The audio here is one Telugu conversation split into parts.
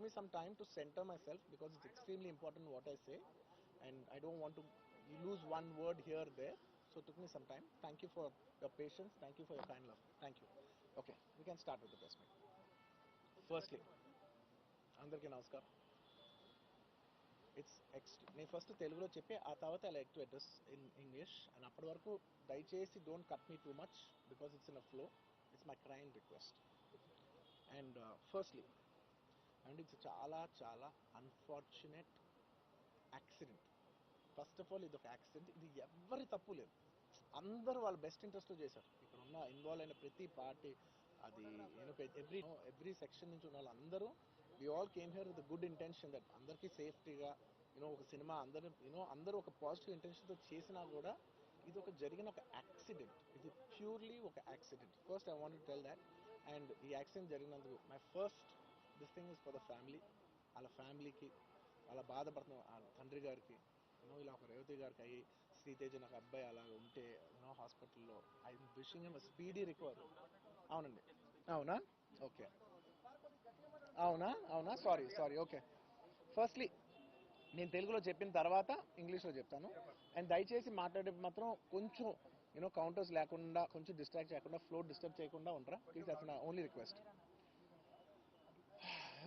me some time to center myself because it's extremely important what I say, and I don't want to lose one word here or there. So it took me some time. Thank you for your patience. Thank you for your kind love. Thank you. Okay, we can start with the press meet. Firstly, అందరికీ నమస్కారం. నేను ఫస్ట్ తెలుగులో చెప్పి ఆ తర్వాత I like to address in English, and అప్పటి వరకు దయచేసి don't cut me too much because it's in a flow. It's my kind request. And firstly, and it's చాలా చాలా unfortunate accident. First of all ఇది ఒక యాక్సిడెంట్, ఇది ఎవరి తప్పు లేదు. అందరూ వాళ్ళ బెస్ట్ ఇంట్రెస్ట్తో చేశారు. ఇక్కడ ఉన్న ఇన్వాల్వ్ అయిన ప్రతి పార్టీ, అది ఎవ్రీ సెక్షన్ నుంచి ఉన్న వాళ్ళందరూ we all came here with a good intention that అందరికీ సేఫ్టీగా ఒక సినిమా అందరూ ఒక పాజిటివ్ ఇంటెన్షన్తో చేసినా కూడా ఇది జరిగిన ఒక యాక్సిడెంట్. ఇది ప్యూర్లీ ఒక accident. First I want to tell that. And ఈ యాక్సిడెంట్ జరిగినందుకు my first this thing is for the family. వాళ్ళ ఫ్యామిలీకి, వాళ్ళ బాధపడుతున్న వాళ్ళ తండ్రి గారికి, ఇలా ఒక రేవతి గారికి అయ్యి, శ్రీతేజ్ నాకు అబ్బాయి అలా ఉంటే హాస్పిటల్లో, I'm wishing him speedy recovery. అవునండి, అవునా? ఓకే, అవునా, సారీ. ఓకే, ఫస్ట్లీ నేను తెలుగులో చెప్పిన తర్వాత ఇంగ్లీష్లో చెప్తాను. అండ్ దయచేసి మాట్లాడేటప్పుడు మాత్రం కొంచెం కౌంటర్స్ లేకుండా, కొంచెం డిస్ట్రాక్ట్ చేయకుండా, ఫ్లో డిస్టర్బ్ చేయకుండా ఉంటారా please. That's my only request.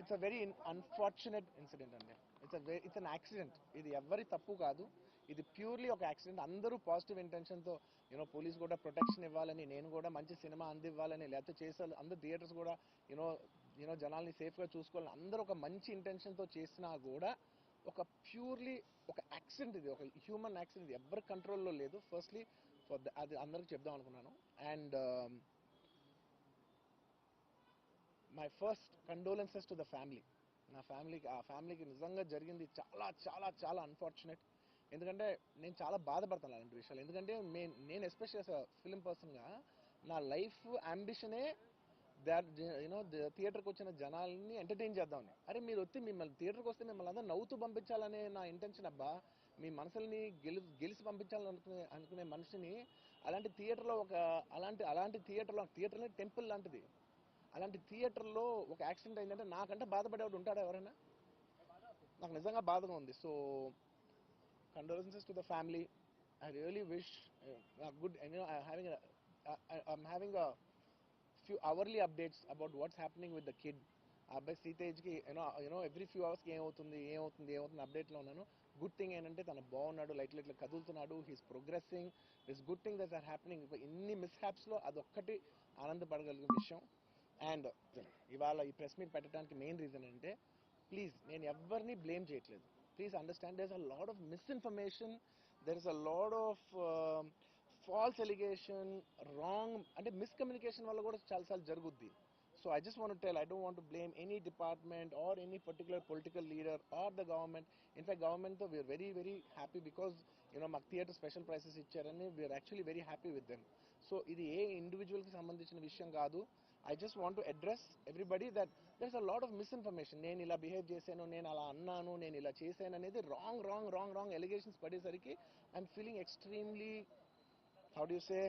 It's a very unfortunate incident అండి. It's an accident. ఇది ఎవరి తప్పు కాదు, ఇది ప్యూర్లీ ఒక యాక్సిడెంట్. అందరూ పాజిటివ్ ఇంటెన్షన్తో పోలీస్ కూడా ప్రొటెక్షన్ ఇవ్వాలని, నేను కూడా మంచి సినిమా అందివ్వాలని, లేకపోతే చేసే అందరు థియేటర్స్ కూడా జనాల్ని సేఫ్గా చూసుకోవాలని అందరూ ఒక మంచి ఇంటెన్షన్తో చేసినా కూడా ఒక ప్యూర్లీ ఒక యాక్సిడెంట్. ఇది ఒక హ్యూమన్ యాక్సిడెంట్, ఇది ఎవరి కంట్రోల్లో లేదు. ఫస్ట్లీ అది అందరికి చెప్దాం అనుకున్నాను. And my first condolences to the family. నా ఫ్యామిలీకి నిజంగా జరిగింది చాలా చాలా చాలా అన్ఫార్చునేట్. ఎందుకంటే నేను చాలా బాధపడతాను అలాంటి విషయాలు. ఎందుకంటే నేను ఎస్పెషల్లీ యాజ్ అ ఫిల్మ్ పర్సన్గా నా లైఫ్ అంబిషనే థియేటర్కి వచ్చిన జనాల్ని ఎంటర్టైన్ చేద్దామని. అరే మీరు మిమ్మల్ని థియేటర్కి వస్తే మిమ్మల్ని అందరూ నవ్వుతూ పంపించాలనే నా ఇంటెన్షన్. అబ్బా, మీ మనసుల్ని గెలిచి పంపించాలని అనుకునే మనిషిని అలాంటి థియేటర్లో అలాంటి థియేటర్లో టెంపుల్ లాంటిది, అలాంటి థియేటర్లో ఒక యాక్సిడెంట్ అయిందంటే నాకంటే బాధపడేవాడు ఉంటాడా ఎవరైనా? నాకు నిజంగా బాధగా ఉంది. So condolences to the family. I really wish good. I'm having a few hourly updates about what's happening with the kid. ఆ అబ్బాయి శ్రీతేజ్కి ఎవ్రీ ఫ్యూ అవర్స్కి ఏమవుతుంది అప్డేట్లో ఉన్నాను. గుడ్ థింగ్ ఏంటంటే తను బాగున్నాడు, లైట్ కదులుతున్నాడు, he's progressing. This good thing that's are happening. ఇన్ని మిస్హ్యాప్స్లో అదొక్కటి ఆనందపడగలిగే విషయం. అండ్ ఇవాళ ఈ ప్రెస్ మీట్ పెట్టడానికి మెయిన్ రీజన్ అంటే, ప్లీజ్ నేను ఎవరిని బ్లేమ్ చేయట్లేదు. Please understand, there is a lot of misinformation, there is a lot of false allegation, wrong అంటే మిస్కమ్యూనికేషన్ వల్ల కూడా చాలాసార్లు జరుగుద్ది. So I just want to tell, I don't want to blame any department or any particular political leader or the government. In fact, government though we are very very happy because మాకు థియేటర్ స్పెషల్ ప్రైసెస్ ఇచ్చారని we are actually very happy with them. So ఇది ఏ ఇండివిజువల్కి సంబంధించిన విషయం కాదు. I just want to address everybody that there is a lot of misinformation. నేను ఇలా బిహేవ్ చేశాను, నేను అలా అన్నాను, నేను ఇలా చేశాను అనేది రాంగ్ ఎలిగేషన్స్ పడేసరికి I'm feeling extremely, how do you say,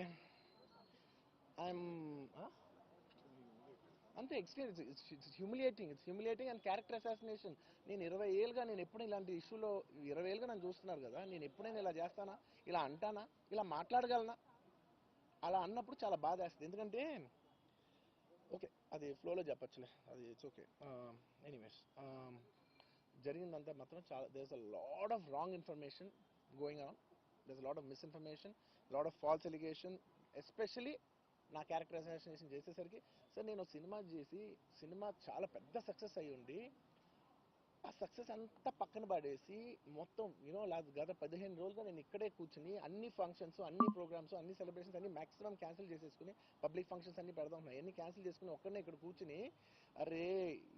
అంతే experience. It's humiliating and character assassination. నేను 20 ఏళ్ళుగా నేను ఎప్పుడు ఇలాంటి ఇష్యూలో 20 ఏళ్ళుగా నన్ను చూస్తున్నారు కదా, నేను ఎప్పుడైనా ఇలా చేస్తానా, ఇలా అంటానా, ఇలా మాట్లాడగలనా? అలా అన్నప్పుడు చాలా బాధ వేస్తుంది. ఎందుకంటే ఓకే అది ఫ్లోలో చెప్పచ్చులే, అది ఇట్స్ ఓకే. ఎనీవేస్, జరిగిందంతా మాత్రం చాలా, there is a lot of wrong information going on, there is a lot of misinformation, lot of false allegation. Especially నా క్యారెక్టర్ అసాసినేషన్ చేసేసరికి, సార్ నేను సినిమా చాలా పెద్ద సక్సెస్ అయ్యి ఉండి ఆ సక్సెస్ అంతా పక్కన పడేసి మొత్తం గత 15 రోజులుగా నేను ఇక్కడే కూర్చుని అన్ని ఫంక్షన్స్, అన్ని ప్రోగ్రామ్స్, అన్ని సెలబ్రేషన్స్ అన్ని మాక్సిమం క్యాన్సిల్ చేసేసుకుని, పబ్లిక్ ఫంక్షన్స్ అన్ని పెడదాం అన్ని క్యాన్సిల్ చేసుకుని ఒక్కడనే ఇక్కడ కూర్చుని, అరే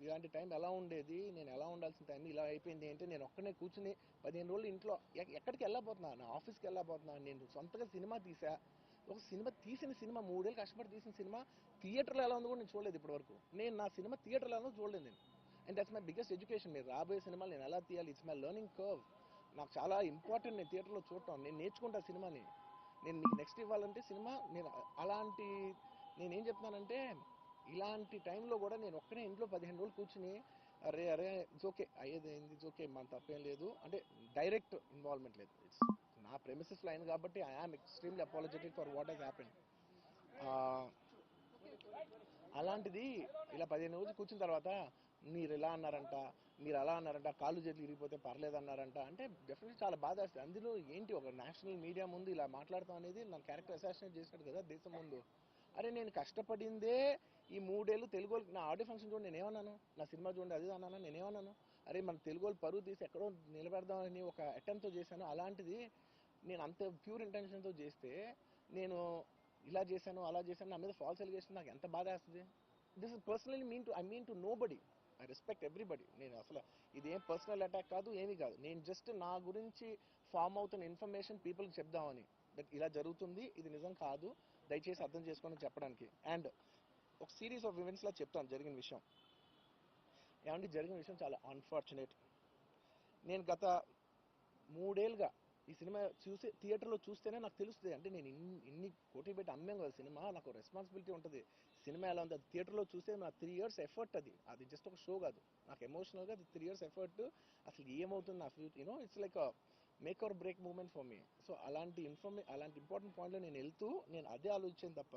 ఇలాంటి టైం ఎలా ఉండేది, నేను ఎలా ఉండాల్సిన టైం ఇలా అయిపోయింది అంటే, నేను ఒక్కడనే కూర్చుని 15 రోజులు ఇంట్లో ఎక్కడికి వెళ్ళబోతున్నా, నా ఆఫీస్కి వెళ్ళబోతున్నా, నేను సొంతగా సినిమా తీసా. ఒక తీసిన సినిమా 3 ఏళ్ళు కష్టపడి తీసిన సినిమా థియేటర్లో ఎలా ఉందో కూడా నేను చూడలేదు ఇప్పటివరకు. నేను నా సినిమా థియేటర్లో ఎలా ఉందో చూడలేదు నేను. And that's my biggest education. మీరు రాబోయే సినిమాలు నేను ఎలా తీయాలి, ఇట్స్ మై లెర్నింగ్ కర్వ్. నాకు చాలా ఇంపార్టెంట్ నేను థియేటర్లో చూడటం. నేను నేర్చుకుంటా సినిమాని. నేను మీకు నెక్స్ట్ ఇవ్వాలంటే సినిమా నేను నేనేం చెప్తున్నానంటే, ఇలాంటి టైంలో కూడా నేను ఒక్కనే ఇంట్లో 15 రోజులు కూర్చుని అరే అరే ఇట్స్ ఓకే, అయ్యేది అయింది, ఇట్స్ ఓకే, మన తప్పేం లేదు అంటే డైరెక్ట్ ఇన్వాల్వ్మెంట్ లేదు. ఇట్స్ నా ప్రెమిసెస్లో అయింది కాబట్టి I am extremely apologetic for what has happen. అలాంటిది ఇలా 15 రోజులు కూర్చున్న తర్వాత మీరు ఇలా అన్నారంట, మీరు అలా అన్నారంట, కాళ్ళు చేతులు ఇరిగిపోతే పర్లేదు అన్నారంట అంటే డెఫినెట్లీ చాలా బాధ వేస్తుంది. అందులో ఏంటి ఒక నేషనల్ మీడియా ముందు ఇలా మాట్లాడతాం అనేది నా క్యారెక్టర్ అసాసినేట్ చేసినట్టు కదా దేశం ముందు. అరే నేను కష్టపడిందే ఈ 3 ఏళ్ళు తెలుగు వాళ్ళకి. నా ఆడియో ఫంక్షన్ చూడండి నేనేమన్నాను, నా సినిమా చూడండి అది అన్నాను, నేనేమన్నాను, అరే మన తెలుగు వాళ్ళు పరువు తీసి ఎక్కడో నిలబెడదామని ఒక అటెంప్ట్తో చేశాను. అలాంటిది నేను అంత ప్యూర్ ఇంటెన్షన్తో చేస్తే నేను ఇలా చేశాను అలా చేశాను, నా మీద ఫాల్స్ ఎలిగేషన్, నాకు ఎంత బాధ వేస్తుంది. This is personally mean to nobody. I respect everybody. నేను అసలు ఇదేం పర్సనల్ అటాక్ కాదు, ఏమీ కాదు. నేను జస్ట్ నా గురించి ఫామ్ అవుతున్న ఇన్ఫర్మేషన్ పీపుల్కి చెప్దామని, దట్ ఇలా జరుగుతుంది, ఇది నిజం కాదు, దయచేసి అర్థం చేసుకోమని చెప్పడానికి. అండ్ ఒక సిరీస్ ఆఫ్ ఈవెంట్స్లా చెప్తాను జరిగిన విషయం. ఏమంటే జరిగిన విషయం చాలా అన్ఫార్చునేట్. నేను గత 3 ఏళ్ళుగా ఈ సినిమా చూసి థియేటర్లో చూస్తేనే నాకు తెలుస్తుంది. అంటే నేను ఇన్ని కోటి పెట్టి అమ్మాం కదా సినిమా, నాకు రెస్పాన్సిబిలిటీ ఉంటుంది. సినిమా ఎలా ఉంది అది థియేటర్లో చూస్తే నా 3 years ఎఫర్ట్, అది జస్ట్ ఒక షో కాదు, నాకు ఎమోషనల్గా అది 3 years ఎఫర్ట్. అసలు ఏమవుతుంది నా future, it's like make or break moment for me. So అలాంటి అలాంటి ఇంపార్టెంట్ పాయింట్లో నేను వెళ్తూ నేను అదే ఆలోచించాను తప్ప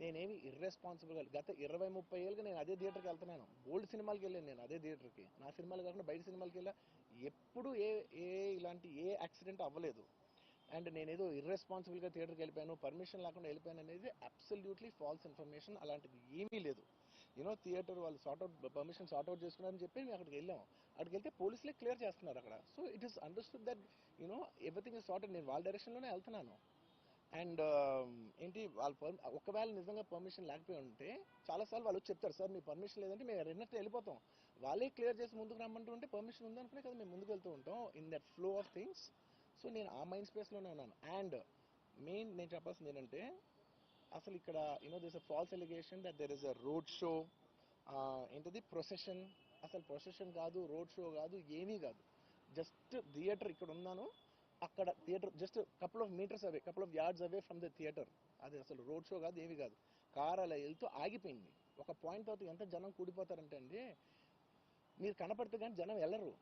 నేనేమి ఇర్రెస్పాన్సిబుల్గా గత 20-30 ఏళ్ళుగా నేను అదే థియేటర్కి వెళ్తున్నాను. ఓల్డ్ సినిమాలకి వెళ్ళాను నేను అదే థియేటర్కి, నా సినిమాలు కాకుండా బయట సినిమాలకి వెళ్ళా. ఎప్పుడు ఇలాంటి యాక్సిడెంట్ అవ్వలేదు. అండ్ నేనేదో ఇర్రెస్పాన్సిబుల్గా థియేటర్కి వెళ్ళిపోయాను, పర్మిషన్ లేకుండా వెళ్ళిపోయాను అనేది అబ్సల్యూట్లీ ఫాల్స్ ఇన్ఫర్మేషన్. అలాంటిది ఏమీ లేదు. థియేటర్ వాళ్ళు పర్మిషన్ సార్ట్అవుట్ చేసుకున్నారని చెప్పి మేము అక్కడికి వెళ్ళాం. అక్కడికి వెళ్తే పోలీసులే క్లియర్ చేస్తున్నారు అక్కడ. So it is understood that everything is sorted. నేను వాళ్ళ డైరెక్షన్లోనే వెళ్తున్నాను. అండ్ ఏంటి వాళ్ళు ఒకవేళ నిజంగా పర్మిషన్ లేకపోయి ఉంటే చాలాసార్లు వాళ్ళు వచ్చి చెప్తారు, సార్ మీ పర్మిషన్ లేదంటే మేము రెండంటే వెళ్ళిపోతాం. వాళ్ళే క్లియర్ చేసి ముందుకు రమ్మంటూ ఉంటే పర్మిషన్ ఉందనుకునే కదా మేము ముందుకు వెళ్తూ ఉంటాం in that flow of things. So నేను ఆ మైండ్ స్పేస్లోనే ఉన్నాను. అండ్ మెయిన్ నేను చెప్పాల్సింది ఏంటంటే అసలు ఇక్కడ this a false allegation that there is a road show, ఏంటిది ప్రొసెషన్. అసలు ప్రొసెషన్ కాదు, రోడ్ షో కాదు, ఏమీ కాదు. జస్ట్ థియేటర్ ఇక్కడ ఉన్నాను, అక్కడ theatre just couple of metres away, couple of yards away from the theatre. అది అసలు రోడ్ షో కాదు, ఏమీ కాదు. కార్ అలా వెళ్తూ ఆగిపోయింది. ఒక పాయింట్ తర్వాత ఎంత జనం కూడిపోతారంటే అండి, మీరు కనపడితే కానీ జనం వెళ్ళరు.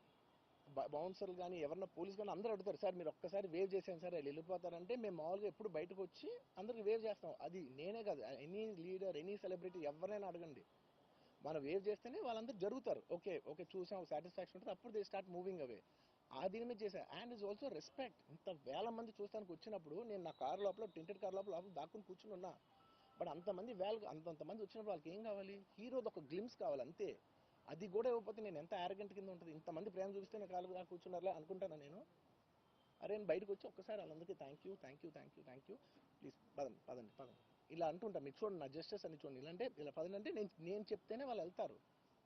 బౌన్సర్లు కానీ ఎవరన్నా పోలీస్ కానీ అందరూ అడుగుతారు, సార్ మీరు ఒక్కసారి వేవ్ చేసాను సార్ వాళ్ళు వెళ్ళిపోతారంటే మేము మామూలుగా ఎప్పుడు బయటకు వచ్చి అందరికి వేవ్ చేస్తాం. అది నేనే కాదు, ఎనీ లీడర్ ఎనీ సెలబ్రిటీ ఎవరైనా అడగండి, మనం వేవ్ చేస్తేనే వాళ్ళందరూ జరుగుతారు. ఓకే ఓకే చూసాం, సాటిస్ఫాక్షన్ ఉంటుంది, అప్పుడు దే స్టార్ట్ మూవింగ్ అవే. ఆ దీని మీద చేశాను. And is also respect. ఇంత వేల మంది చూస్తానికి వచ్చినప్పుడు నేను నా కార్ లోపల టెంటెడ్ కార్ లోపల దాక్కుని కూర్చుని ఉన్నా. బట్ అంతమంది అంతమంది వచ్చినప్పుడు వాళ్ళకి ఏం కావాలి, హీరోది ఒక గ్లిమ్స్ కావాలి అంతే. అది కూడా ఇవ్వకపోతే నేను ఎంత యారగెంట్ కింద ఉంటుంది. ఇంతమంది ప్రేమ చూపిస్తే నేను కాలు కూర్చున్నారులే అనుకుంటాను నేను. అరే నేను బయటకు వచ్చి ఒక్కసారి వాళ్ళందరికీ thank you thank you thank you thank you, please పదండి పదండి పదండి ఇలా అంటుంటా. మీరు చూడండి నా జస్టిస్ అని చూడండి, ఇలాంటే ఇలా పదండి అంటే నేను చెప్తేనే వాళ్ళు వెళ్తారు.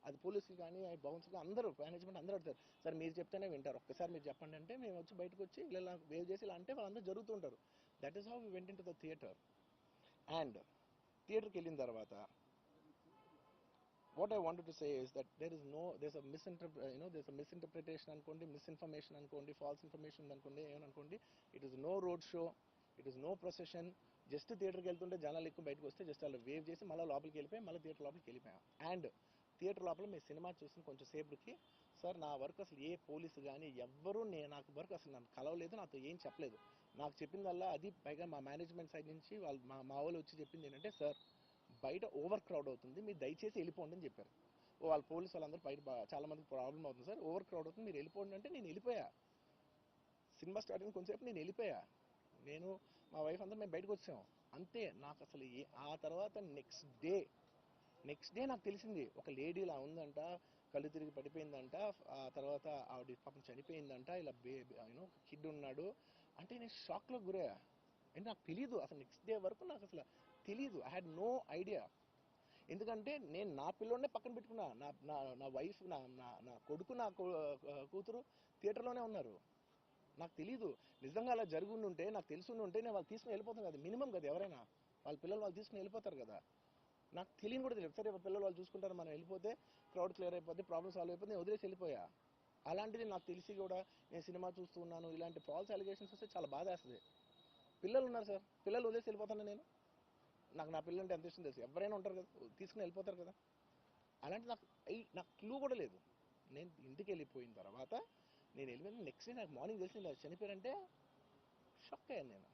అది పోలీసులు కానీ బౌన్స్ కానీ అందరూ మేనేజ్మెంట్ అందరూ అడుగుతారు, సార్ మీరు చెప్తేనే వింటారు, ఒక్కసారి మీరు చెప్పండి అంటే మేము వచ్చి బయటకు వచ్చి ఇలా వేవ్ చేసి ఇలా అంటే వాళ్ళందరూ జరుగుతుంటారు. That is how we went into the theatre. And థియేటర్కి వెళ్ళిన తర్వాత what I wanted to say is that there's a misinterpretation అనుకోండి, misinformation అనుకోండి, false information అనుకోండి, ఏమనుకోండి. It is no road show, it is no procession. Just థియేటర్కి వెళ్తుంటే జనాలు ఎక్కువ బయటకు వస్తే జస్ట్ అలా వేవ్ చేసి మళ్ళీ లోపలికి వెళ్ళిపోయి మళ్ళీ థియేటర్ లోపలికి వెళ్ళిపోయాం. అండ్ థియేటర్ లోపల మీ సినిమా చూసిన కొంచెం సేపటికి సార్ నా వరకు అసలు ఏ పోలీసు కానీ ఎవ్వరూ నాకు వరకు అసలు నన్ను కలవలేదు, నాతో ఏం చెప్పలేదు. నాకు చెప్పిందల్లా అది పైగా మా మేనేజ్మెంట్ సైడ్ నుంచి వాళ్ళు మా వాళ్ళు వచ్చి చెప్పింది ఏంటంటే, సార్ బయట ఓవర్ క్రౌడ్ అవుతుంది, మీరు దయచేసి వెళ్ళిపోండి అని చెప్పారు. వాళ్ళ పోలీసు వాళ్ళందరూ బయట చాలా మందికి ప్రాబ్లం అవుతుంది సార్, ఓవర్ క్రౌడ్ అవుతుంది, మీరు వెళ్ళిపోండి అంటే నేను వెళ్ళిపోయా. సినిమా స్టార్ట్ అయిన కొంచెంసేపు నేను వెళ్ళిపోయా. నేను మా వైఫ్ అందరూ మేము బయటకు వచ్చాం అంతే. నాకు అసలు ఆ తర్వాత నెక్స్ట్ డే నాకు తెలిసింది ఒక లేడీ ఇలా ఉందంట, కళ్ళు తిరిగి పడిపోయిందంట, ఆ తర్వాత ఆవిడ పాపం చనిపోయిందంట, ఇలా ఒక కిడ్ ఉన్నాడు అంటే నేను షాక్లో గురయ్యా. అంటే నాకు తెలీదు అసలు, నెక్స్ట్ డే వరకు నాకు అసలు తెలీదు. I had no idea. ఎందుకంటే నేను నా పిల్లోనే పక్కన పెట్టుకున్నా, నా నా నా వైఫ్ నా నా నా కొడుకు నా కూతురు థియేటర్లోనే ఉన్నారు. నాకు తెలీదు. నిజంగా అలా జరిగి ఉంటే నాకు తెలిసి ఉంటే నేను వాళ్ళు తీసుకుని వెళ్ళిపోతాను కదా, మినిమం కదా, ఎవరైనా వాళ్ళ పిల్లలు వాళ్ళు తీసుకుని వెళ్ళిపోతారు కదా. నాకు తెలియని కూడా తెలియదు. సరే పిల్లలు వాళ్ళు చూసుకుంటారు, మనం వెళ్ళిపోతే క్రౌడ్ క్లియర్ అయిపోతే ప్రాబ్లమ్ సాల్వ్ అయిపోతే నేను వదిలేసి వెళ్ళిపోయా. అలాంటిది నాకు తెలిసి కూడా నేను సినిమా చూస్తూ ఉన్నాను, ఇలాంటి ఫాల్స్ అలిగేషన్స్ వస్తే చాలా బాధ వేస్తుంది. పిల్లలు ఉన్నారు సార్, పిల్లలు వదిలేసి వెళ్ళిపోతాను నేను. నాకు నా పిల్లలు అంటే ఎంత ఇష్టం తెలుసు, ఎవరైనా ఉంటారు కదా తీసుకుని వెళ్ళిపోతారు కదా. అలాంటి నాకు క్లూ కూడా లేదు. నేను ఇంటికి వెళ్ళిపోయిన తర్వాత నేను వెళ్ళిపోయిన నెక్స్ట్ డే నాకు మార్నింగ్ తెలిసి ఇలా చనిపోయారంటే షాక్ అయ్యాను నేను.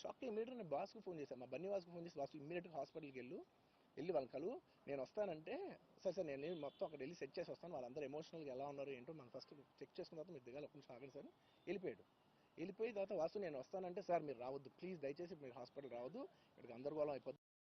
షాక్ ఇమీడియట్గా నేను బాస్కి ఫోన్ చేశాను, మా బన్నీ బాస్కి ఫోన్ చేసి బాస్ ఇమీడియట్గా హాస్పిటల్కి వెళ్ళి వాళ్ళని కలువు, నేను వస్తానంటే సరే సార్ నేను మొత్తం అక్కడ వెళ్ళి సెట్ చేసి వస్తాను, వాళ్ళందరూ ఎమోషనల్గా ఎలా ఉన్నారు ఏంటో మనం ఫస్ట్ చెక్ చేసుకున్న తర్వాత మీరు దిగాలి, ఒక నిమిషం ఆగండి సార్. వెళ్ళిపోయాడు. వెళ్ళిపోయిన తర్వాత వాసు నేను వస్తానంటే సార్ మీరు రావద్దు ప్లీజ్, దయచేసి మీరు హాస్పిటల్ రావద్దు, ఇక్కడికి గందరగోళం అయిపోద్ది.